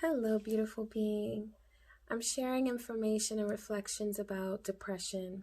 Hello, beautiful being. I'm sharing information and reflections about depression,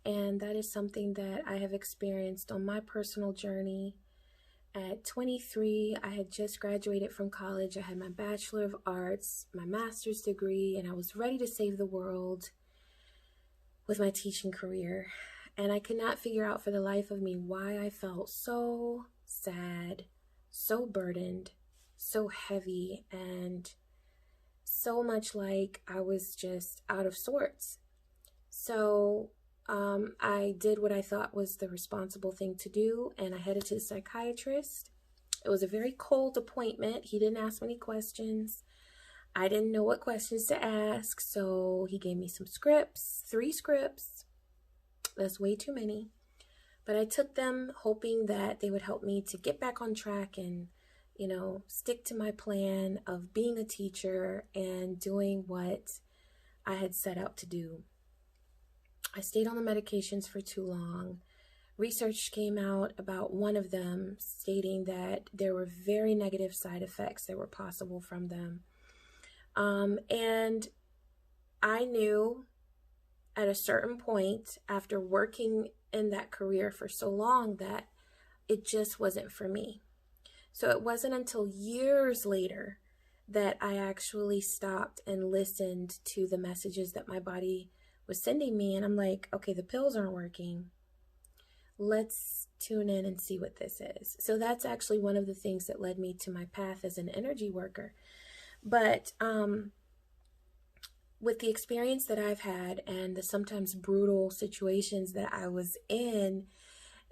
and that is something that I have experienced on my personal journey. At 23, I had just graduated from college. I had my Bachelor of Arts, my master's degree, and I was ready to save the world with my teaching career. And I could not figure out for the life of me why I felt so sad, so burdened, so heavy, and so much like I was just out of sorts. So I did what I thought was the responsible thing to do, and I headed to the psychiatrist. It was a very cold appointment. He didn't ask many questions. I didn't know what questions to ask, so he gave me some scripts, 3 scripts. That's way too many. But I took them hoping that they would help me to get back on track and stick to my plan of being a teacher and doing what I had set out to do. I stayed on the medications for too long. Research came out about one of them stating that there were very negative side effects that were possible from them. And I knew at a certain point, after working in that career for so long, that it just wasn't for me. So it wasn't until years later that I actually stopped and listened to the messages that my body was sending me. And I'm like, okay, the pills aren't working. Let's tune in and see what this is. So that's actually one of the things that led me to my path as an energy worker. But with the experience that I've had and the sometimes brutal situations that I was in,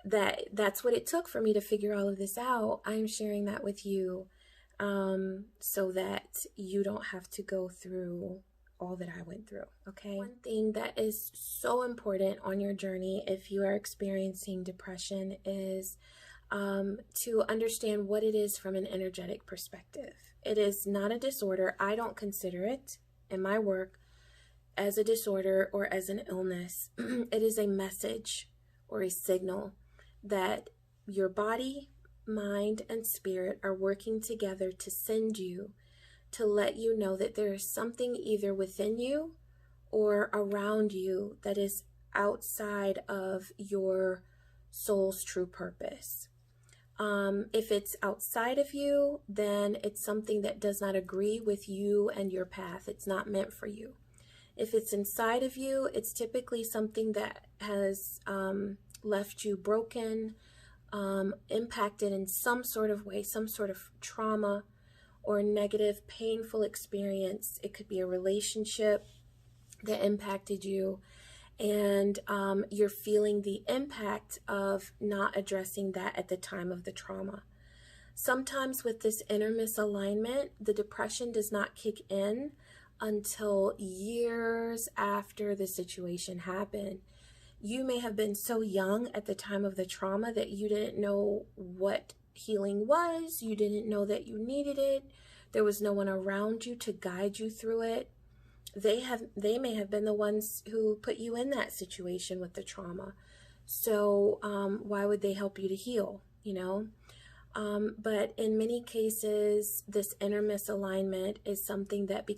that's what it took for me to figure all of this out. I'm sharing that with you so that you don't have to go through all that I went through, okay? One thing that is so important on your journey if you are experiencing depression is to understand what it is from an energetic perspective. It is not a disorder. I don't consider it in my work as a disorder or as an illness. It is a message or a signal that your body, mind, and spirit are working together to send you, to let you know that there is something either within you or around you that is outside of your soul's true purpose. If it's outside of you, then it's something that does not agree with you and your path. It's not meant for you. If it's inside of you, it's typically something that has left you broken, impacted in some sort of way, some sort of trauma or negative, painful experience. It could be a relationship that impacted you, and you're feeling the impact of not addressing that at the time of the trauma. Sometimes with this inner misalignment, the depression does not kick in until years after the situation happened. You may have been so young at the time of the trauma that you didn't know what healing was. You didn't know that you needed it. There was no one around you to guide you through it. They may have been the ones who put you in that situation with the trauma. So why would they help you to heal, But in many cases, this inner misalignment is something that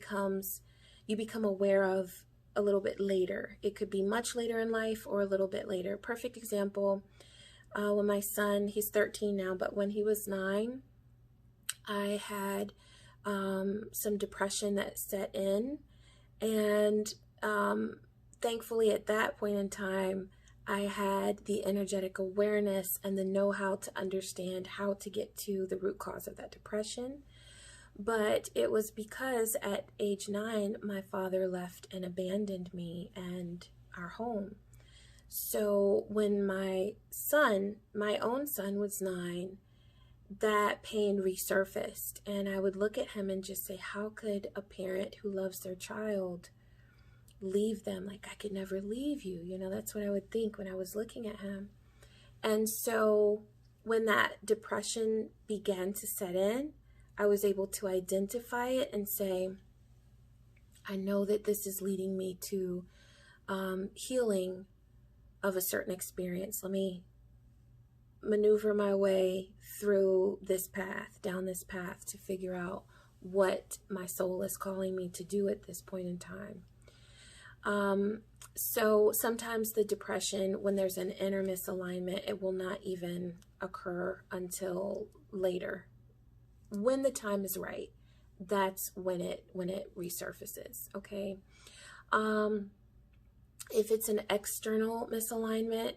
you become aware of a little bit later. It could be much later in life or a little bit later. Perfect example, when my son, he's 13 now, but when he was 9, I had some depression that set in. And thankfully at that point in time, I had the energetic awareness and the know-how to understand how to get to the root cause of that depression. But it was because at age 9, my father left and abandoned me and our home. So when my own son was 9, that pain resurfaced. And I would look at him and just say, how could a parent who loves their child leave them? Like, I could never leave you. That's what I would think when I was looking at him. And so when that depression began to set in, I was able to identify it and say, I know that this is leading me to healing of a certain experience. Let me maneuver my way through this path, down this path, to figure out what my soul is calling me to do at this point in time. So sometimes the depression, when there's an inner misalignment, it will not even occur until later. When the time is right, that's when it resurfaces, okay? If it's an external misalignment,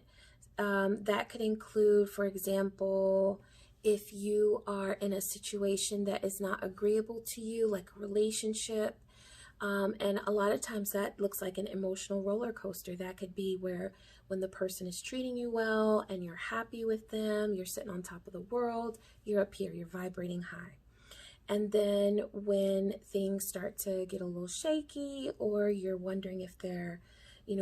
that could include, for example, if you are in a situation that is not agreeable to you, like a relationship, and a lot of times that looks like an emotional roller coaster. That could be where when the person is treating you well and you're happy with them, you're sitting on top of the world, you're up here, you're vibrating high. And then when things start to get a little shaky, or you're wondering if they're,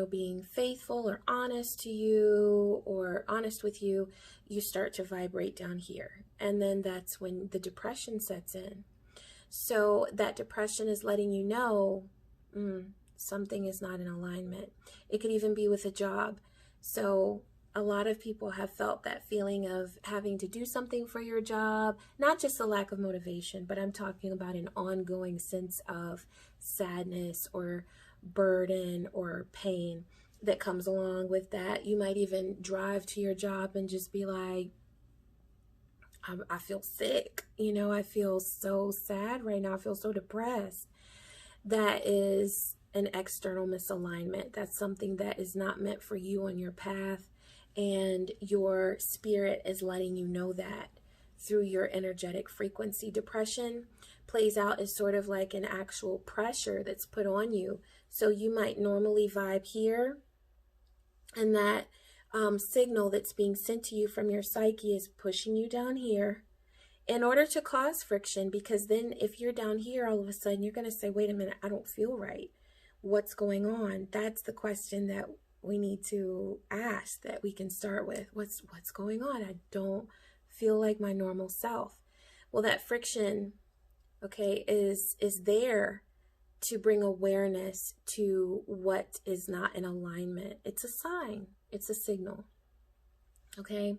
being faithful or honest to you or honest with you, you start to vibrate down here. And then that's when the depression sets in. So that depression is letting you know something is not in alignment. It could even be with a job. So a lot of people have felt that feeling of having to do something for your job, not just a lack of motivation, but I'm talking about an ongoing sense of sadness or burden or pain that comes along with that. You might even drive to your job and just be like, I feel sick, I feel so sad right now. I feel so depressed. That is an external misalignment. That's something that is not meant for you on your path. And your spirit is letting you know that through your energetic frequency. Depression plays out as sort of like an actual pressure that's put on you. So you might normally vibe here, and that signal that's being sent to you from your psyche is pushing you down here in order to cause friction. Because then if you're down here, all of a sudden you're going to say, wait a minute, I don't feel right. What's going on? That's the question that we need to ask, that we can start with. What's going on? I don't feel like my normal self. Well, that friction, okay, is there to bring awareness to what is not in alignment. It's a sign. It's a signal. Okay.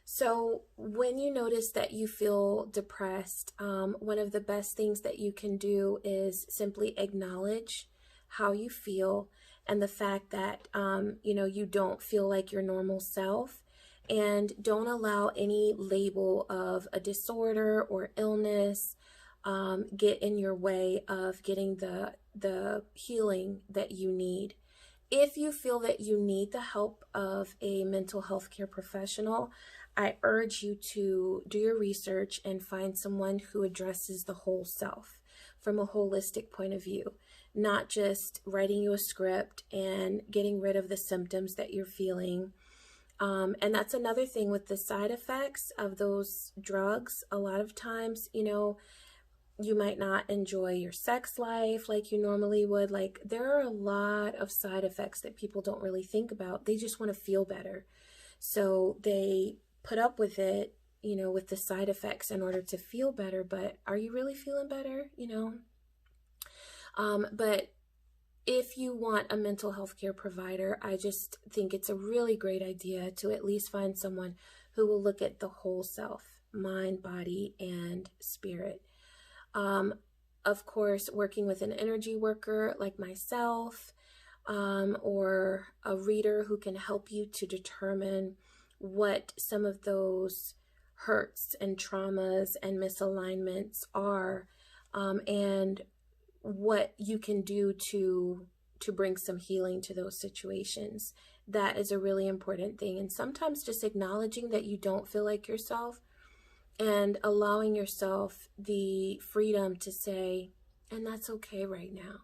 So when you notice that you feel depressed, one of the best things that you can do is simply acknowledge how you feel and the fact that, you don't feel like your normal self, and don't allow any label of a disorder or illness get in your way of getting the healing that you need. If you feel that you need the help of a mental health care professional, I urge you to do your research and find someone who addresses the whole self from a holistic point of view, not just writing you a script and getting rid of the symptoms that you're feeling. And that's another thing with the side effects of those drugs. A lot of times, you might not enjoy your sex life like you normally would. Like, there are a lot of side effects that people don't really think about. They just want to feel better. So they put up with it, with the side effects in order to feel better. But are you really feeling better? But if you want a mental health care provider, I just think it's a really great idea to at least find someone who will look at the whole self, mind, body, and spirit. Of course, working with an energy worker like myself, or a reader who can help you to determine what some of those hurts and traumas and misalignments are, and what you can do to bring some healing to those situations. That is a really important thing. And sometimes just acknowledging that you don't feel like yourself and allowing yourself the freedom to say, and that's okay right now.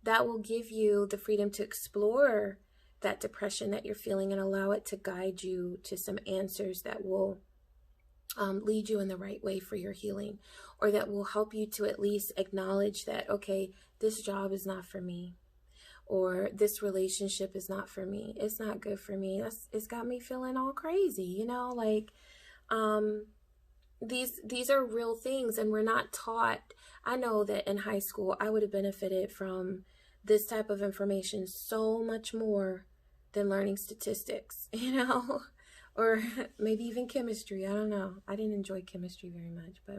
That will give you the freedom to explore that depression that you're feeling and allow it to guide you to some answers that will lead you in the right way for your healing, or that will help you to at least acknowledge that, okay, this job is not for me, or this relationship is not for me. It's not good for me. It's got me feeling all crazy, these are real things, and we're not taught. I know that in high school, I would have benefited from this type of information so much more than learning statistics, or maybe even chemistry. I don't know. I didn't enjoy chemistry very much, but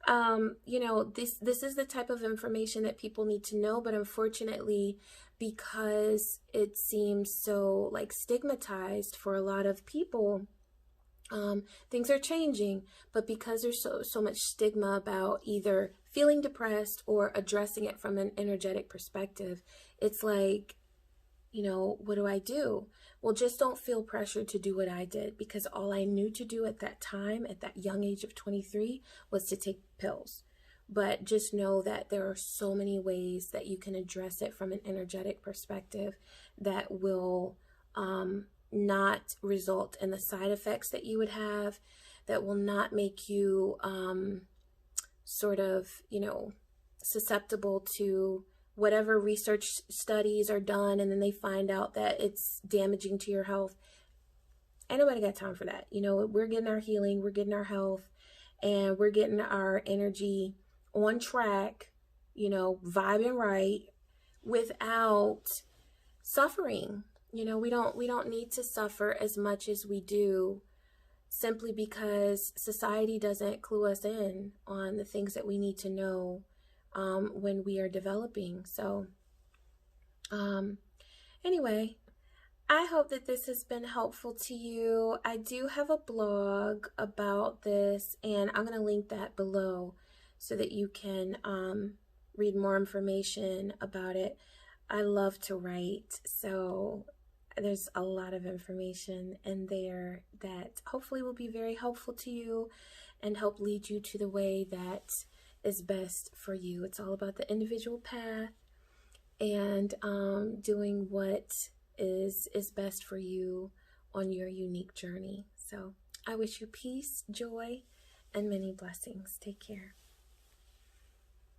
You know, this is the type of information that people need to know, but unfortunately, because it seems so like stigmatized for a lot of people, things are changing. But because there's so much stigma about either feeling depressed or addressing it from an energetic perspective, it's like, you know, what do I do? Well, just don't feel pressured to do what I did, because all I knew to do at that time, at that young age of 23, was to take pills. But just know that there are so many ways that you can address it from an energetic perspective that will not result in the side effects that you would have, that will not make you sort of, you know, susceptible to whatever research studies are done and then they find out that it's damaging to your health. Ain't nobody got time for that. You know, we're getting our healing, we're getting our health, and we're getting our energy on track, you know, vibing right without suffering. You know, we don't need to suffer as much as we do, simply because society doesn't clue us in on the things that we need to know when we are developing. So anyway, I hope that this has been helpful to you. I do have a blog about this, and I'm going to link that below so that you can read more information about it. I love to write, so there's a lot of information in there that hopefully will be very helpful to you and help lead you to the way that is best for you. It's all about the individual path and doing what is best for you on your unique journey. So I wish you peace, joy, and many blessings. Take care.